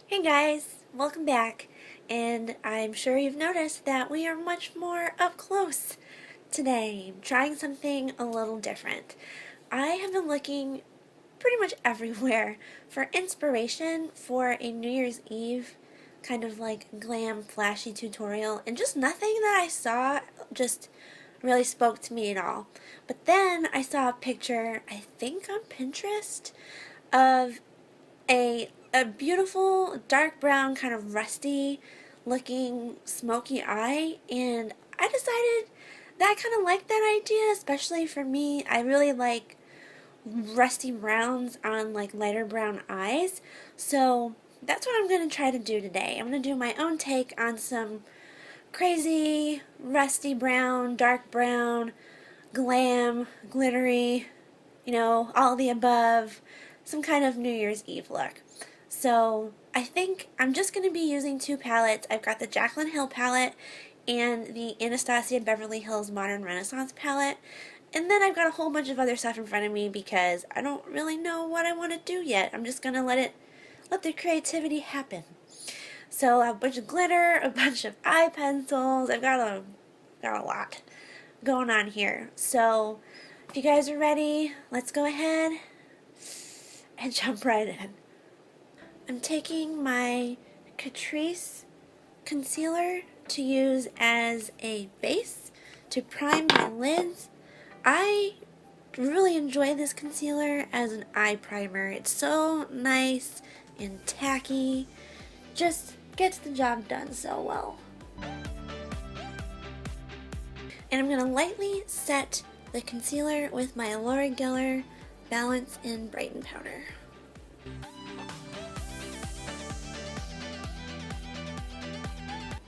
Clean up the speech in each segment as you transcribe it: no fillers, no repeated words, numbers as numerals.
Hey guys, welcome back, and I'm sure you've noticed that we are much more up close today, trying something a little different. I have been looking pretty much everywhere for inspiration for a New Year's Eve kind of like glam flashy tutorial, and just nothing that I saw just really spoke to me at all. But then I saw a picture, I think on Pinterest, of a beautiful dark brown kind of rusty looking smoky eye, and I decided that I kind of like that idea, especially for me. I really like rusty browns on like lighter brown eyes, so that's what I'm going to try to do today. I'm going to do my own take on some crazy rusty brown, dark brown, glam, glittery, all the above, some kind of New Year's Eve look. So I think I'm just going to be using two palettes. I've got the Jaclyn Hill palette and the Anastasia Beverly Hills Modern Renaissance palette. And then I've got a whole bunch of other stuff in front of me because I don't really know what I want to do yet. I'm just going to let the creativity happen. So I have a bunch of glitter, a bunch of eye pencils. I've got a lot going on here. So if you guys are ready, let's go ahead and jump right in. I'm taking my Catrice concealer to use as a base to prime my lids. I really enjoy this concealer as an eye primer. It's so nice and tacky, just gets the job done so well. And I'm going to lightly set the concealer with my Laura Geller Balance and Brighten powder.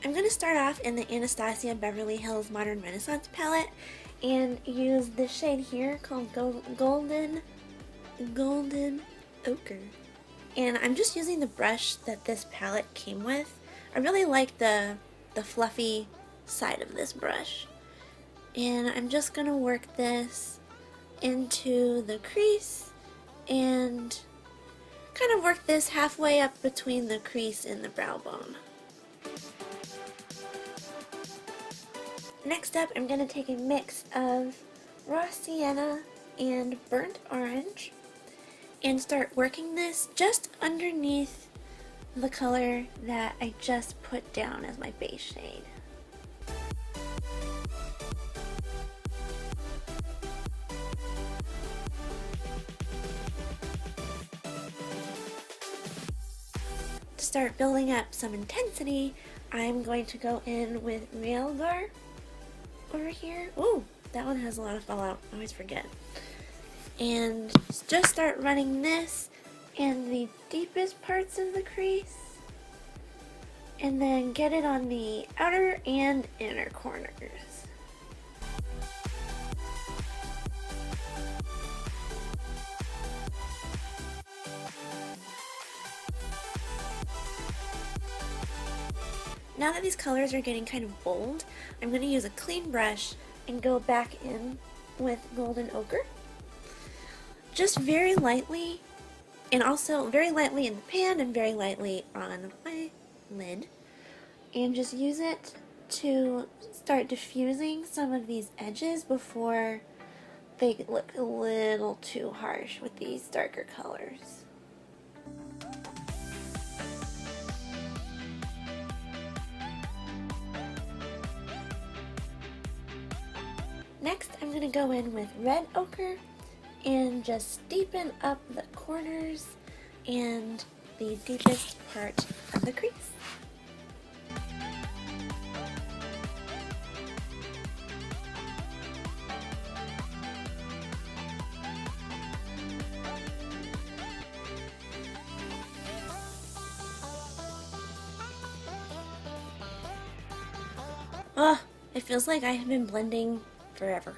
I'm going to start off in the Anastasia Beverly Hills Modern Renaissance palette and use this shade here called Golden Ochre. And I'm just using the brush that this palette came with. I really like the fluffy side of this brush. And I'm just going to work this into the crease and kind of work this halfway up between the crease and the brow bone. Next up, I'm going to take a mix of raw sienna and burnt orange and start working this just underneath the color that I just put down as my base shade. To start building up some intensity, I'm going to go in with Realgar over here. Ooh, that one has a lot of fallout. I always forget. And just start running this in the deepest parts of the crease. And then get it on the outer and inner corners. Now that these colors are getting kind of bold, I'm going to use a clean brush and go back in with Golden Ochre. Just very lightly, and also very lightly in the pan and very lightly on my lid. And just use it to start diffusing some of these edges before they look a little too harsh with these darker colors. Next, I'm going to go in with red ochre and just deepen up the corners and the deepest part of the crease. Oh, it feels like I have been blending forever.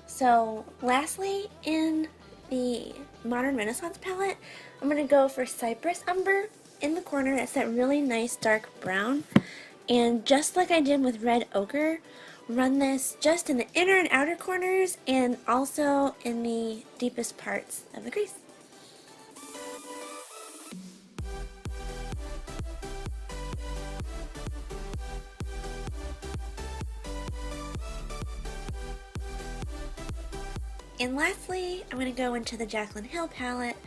So lastly, in the Modern Renaissance palette, I'm going to go for Cypress Umber in the corner. It's that really nice dark brown. And just like I did with red ochre, run this just in the inner and outer corners and also in the deepest parts of the crease. And lastly, I'm going to go into the Jaclyn Hill palette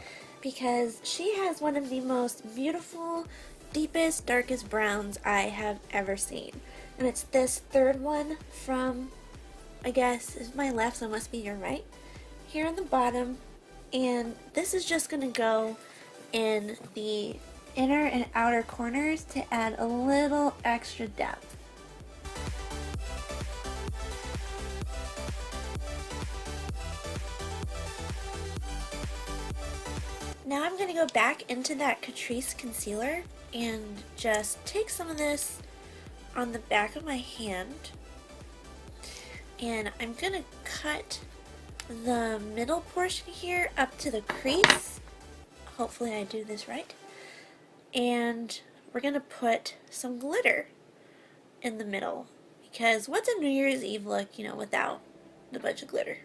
because she has one of the most beautiful, deepest, darkest browns I have ever seen. And it's this third one from, I guess, it's my left, so it must be your right, here on the bottom. And this is just going to go in the inner and outer corners to add a little extra depth. Now I'm going to go back into that Catrice concealer and just take some of this on the back of my hand, and I'm going to cut the middle portion here up to the crease. Hopefully I do this right. And we're going to put some glitter in the middle, because what's a New Year's Eve look, you know, without a bunch of glitter?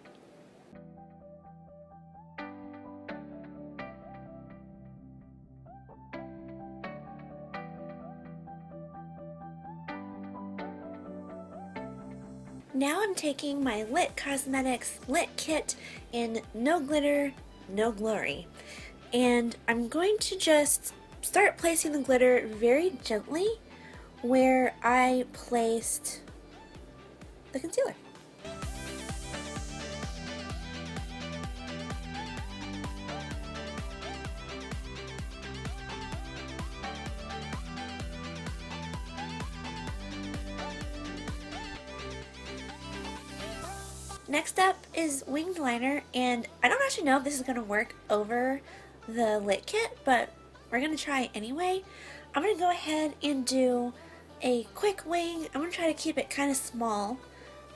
Now I'm taking my Lit Cosmetics Lit Kit in No Glitter, No Glory, and I'm going to just start placing the glitter very gently where I placed the concealer. Next up is winged liner, and I don't actually know if this is going to work over the Lit Kit, but we're going to try it anyway. I'm going to go ahead and do a quick wing. I'm going to try to keep it kind of small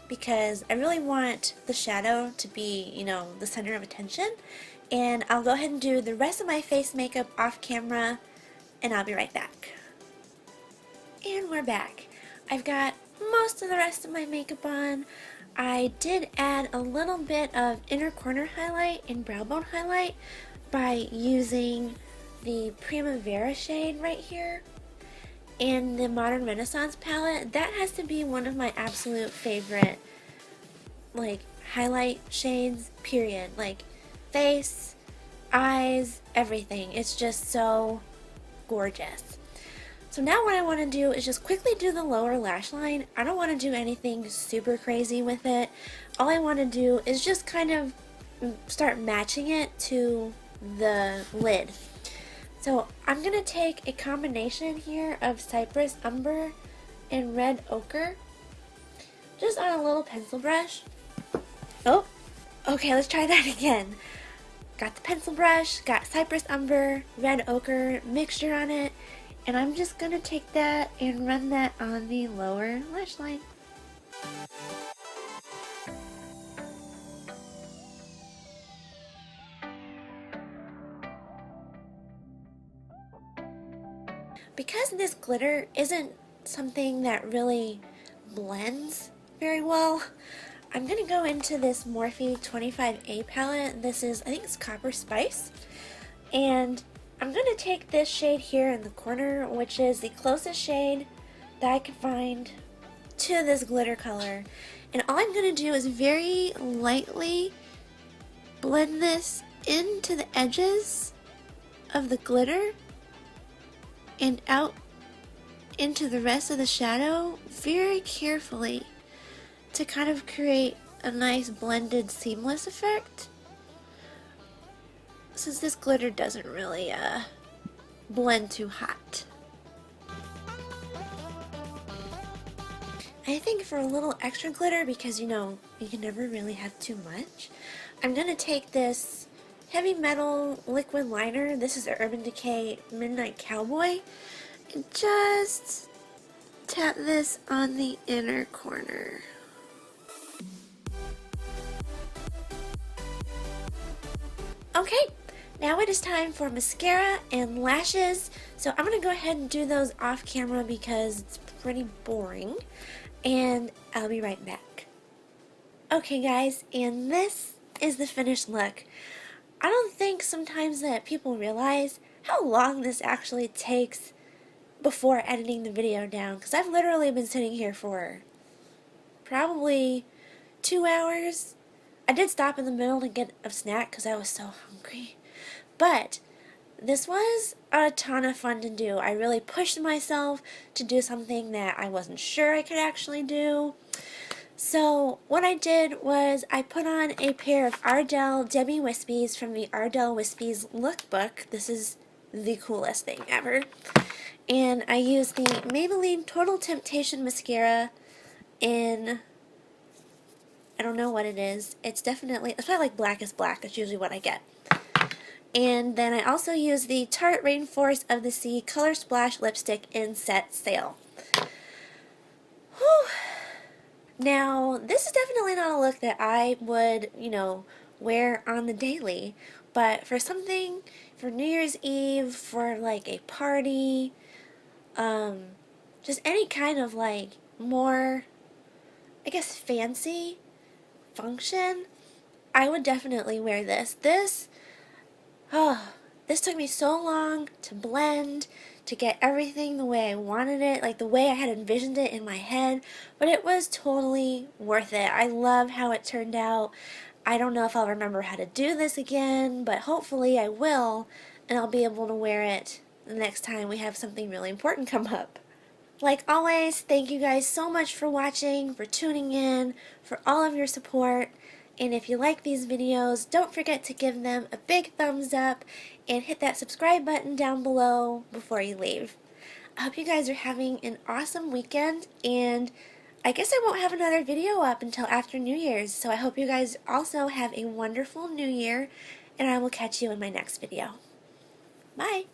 because I really want the shadow to be, you know, the center of attention. And I'll go ahead and do the rest of my face makeup off camera, and I'll be right back. And we're back. I've got most of the rest of my makeup on. I did add a little bit of inner corner highlight and brow bone highlight by using the Primavera shade right here in the Modern Renaissance palette. That has to be one of my absolute favorite, like, highlight shades, period. Like, face, eyes, everything. It's just so gorgeous. So now what I want to do is just quickly do the lower lash line. I don't want to do anything super crazy with it. All I want to do is just kind of start matching it to the lid. So I'm going to take a combination here of Cypress Umber and Red Ochre, just on a little pencil brush. Oh, okay, let's try that again. Got the pencil brush, got Cypress Umber, Red Ochre mixture on it, and I'm just going to take that and run that on the lower lash line. Because this glitter isn't something that really blends very well, I'm going to go into this Morphe 25A palette. This is, I think it's Copper Spice. And I'm going to take this shade here in the corner, which is the closest shade that I could find to this glitter color. And all I'm going to do is very lightly blend this into the edges of the glitter and out into the rest of the shadow very carefully to kind of create a nice blended seamless effect, since this glitter doesn't really blend too hot. I think for a little extra glitter, because you know you can never really have too much, I'm going to take this Heavy Metal liquid liner. This is the Urban Decay Midnight Cowboy, and just tap this on the inner corner. Okay, now it is time for mascara and lashes. So I'm going to go ahead and do those off camera because it's pretty boring, and I'll be right back. Okay guys, and this is the finished look. I don't think sometimes that people realize how long this actually takes before editing the video down, because I've literally been sitting here for probably 2 hours I did stop in the middle to get a snack because I was so hungry. But this was a ton of fun to do. I really pushed myself to do something that I wasn't sure I could actually do. So what I did was I put on a pair of Ardell Demi Wispies from the Ardell Wispies lookbook. This is the coolest thing ever. And I used the Maybelline Total Temptation Mascara in, I don't know what it is. It's probably like Blackest Black. That's usually what I get. And then I also used the Tarte Rainforest of the Sea Color Splash Lipstick in Set Sail. Whew. Now, this is definitely not a look that I would, wear on the daily. But for something, for New Year's Eve, for like a party, just any kind of like more, I guess, fancy function, I would definitely wear this. This took me so long to blend, to get everything the way I wanted it, like the way I had envisioned it in my head, but it was totally worth it. I love how it turned out. I don't know if I'll remember how to do this again, but hopefully I will, and I'll be able to wear it the next time we have something really important come up. Like always, thank you guys so much for watching, for tuning in, for all of your support. And if you like these videos, don't forget to give them a big thumbs up and hit that subscribe button down below before you leave. I hope you guys are having an awesome weekend, and I guess I won't have another video up until after New Year's, so I hope you guys also have a wonderful New Year, and I will catch you in my next video. Bye!